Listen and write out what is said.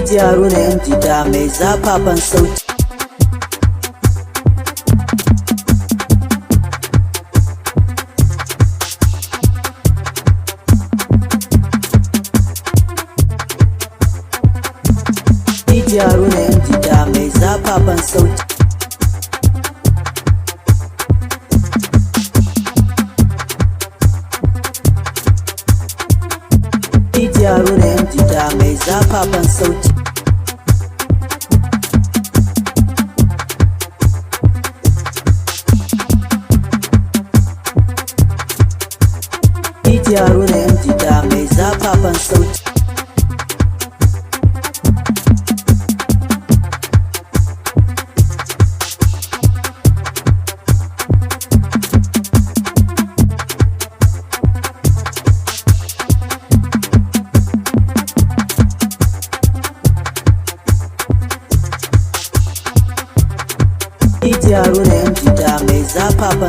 DJ Haruna M Jita mai zafafan sauti. DJ Haruna M Jita mai zafafan sauti. DJ Haruna M Jita mai zafafan sauti. DJ Haruna M Jita mai zafafan sauti. DJ Haruna M Jita mai zafafan